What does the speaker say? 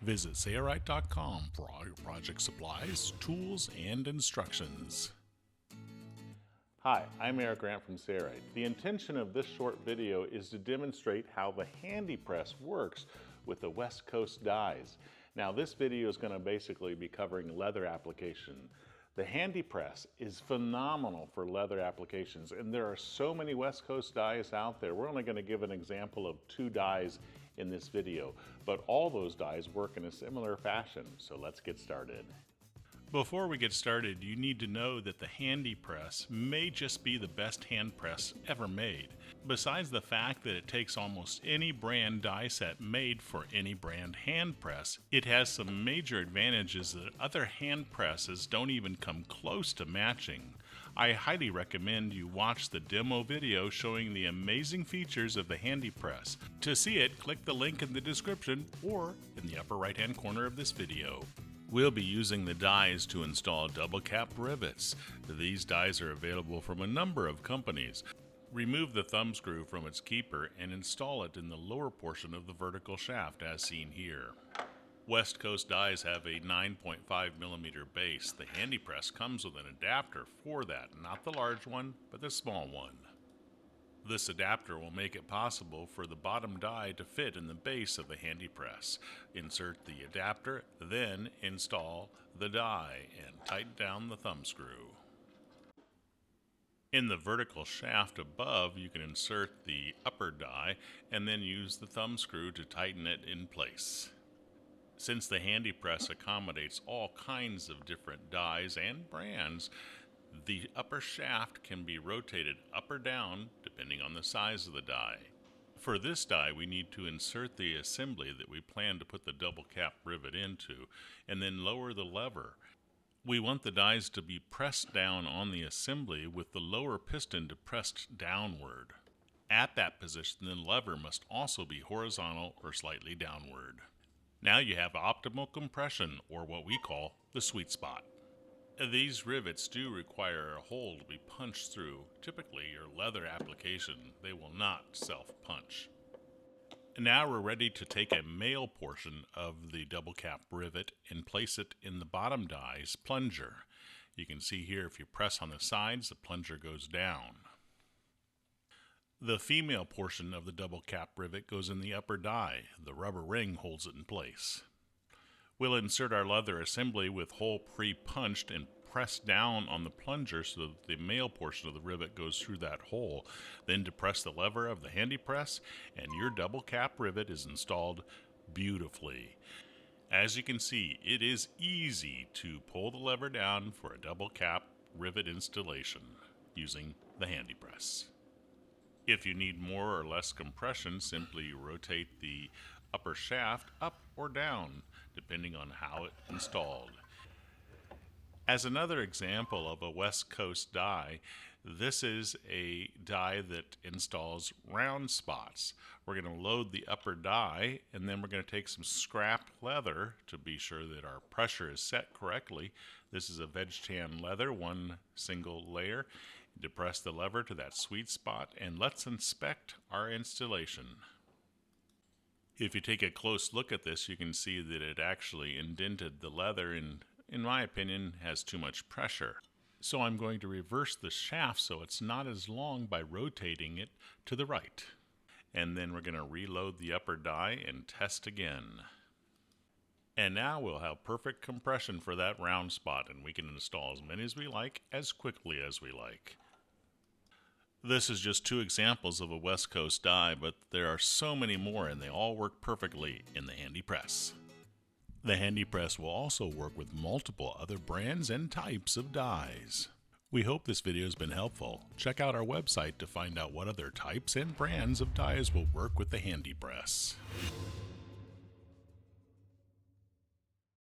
Visit Sailrite.com for all your project supplies, tools, and instructions. Hi, I'm Eric Grant from Sailrite. The intention of this short video is to demonstrate how the HandyPress works with the West Coast dies. Now this video is going to basically be covering leather application. The HandyPress is phenomenal for leather applications, and there are so many West Coast dies out there. We're only going to give an example of 2 dies in this video, but all those dies work in a similar fashion, so let's get started. Before we get started, you need to know that the HandyPress may just be the best hand press ever made. Besides the fact that it takes almost any brand die set made for any brand hand press, it has some major advantages that other hand presses don't even come close to matching. I highly recommend you watch the demo video showing the amazing features of the HandyPress. To see it, click the link in the description or in the upper right hand corner of this video. We'll be using the dies to install double cap rivets. These dies are available from a number of companies. Remove the thumb screw from its keeper and install it in the lower portion of the vertical shaft as seen here. West Coast dies have a 9.5mm base. The HandyPress comes with an adapter for that, not the large one, but the small one. This adapter will make it possible for the bottom die to fit in the base of the HandyPress. Insert the adapter, then install the die and tighten down the thumb screw. In the vertical shaft above, you can insert the upper die and then use the thumb screw to tighten it in place. Since the HandyPress accommodates all kinds of different dies and brands, the upper shaft can be rotated up or down depending on the size of the die. For this die, we need to insert the assembly that we plan to put the double cap rivet into and then lower the lever. We want the dies to be pressed down on the assembly with the lower piston depressed downward. At that position, the lever must also be horizontal or slightly downward. Now you have optimal compression, or what we call the sweet spot. These rivets do require a hole to be punched through. Typically, your leather application, they will not self-punch. Now we're ready to take a male portion of the double cap rivet and place it in the bottom die's plunger. You can see here if you press on the sides, the plunger goes down. The female portion of the double cap rivet goes in the upper die. The rubber ring holds it in place. We'll insert our leather assembly with hole pre-punched and press down on the plunger so that the male portion of the rivet goes through that hole. Then depress the lever of the HandyPress and your double cap rivet is installed beautifully. As you can see, it is easy to pull the lever down for a double cap rivet installation using the HandyPress. If you need more or less compression, simply rotate the upper shaft up or down, depending on how it's installed. As another example of a West Coast die, this is a die that installs round spots. We're going to load the upper die, and then we're going to take some scrap leather to be sure that our pressure is set correctly. This is a veg tan leather, one single layer. Depress the lever to that sweet spot, and let's inspect our installation. If you take a close look at this, you can see that it actually indented the leather and, in my opinion, has too much pressure. So I'm going to reverse the shaft so it's not as long by rotating it to the right. And then we're going to reload the upper die and test again. And now we'll have perfect compression for that round spot, and we can install as many as we like, as quickly as we like. This is just 2 examples of a West Coast die, but there are so many more and they all work perfectly in the HandyPress. The HandyPress will also work with multiple other brands and types of dies. We hope this video has been helpful. Check out our website to find out what other types and brands of dies will work with the HandyPress.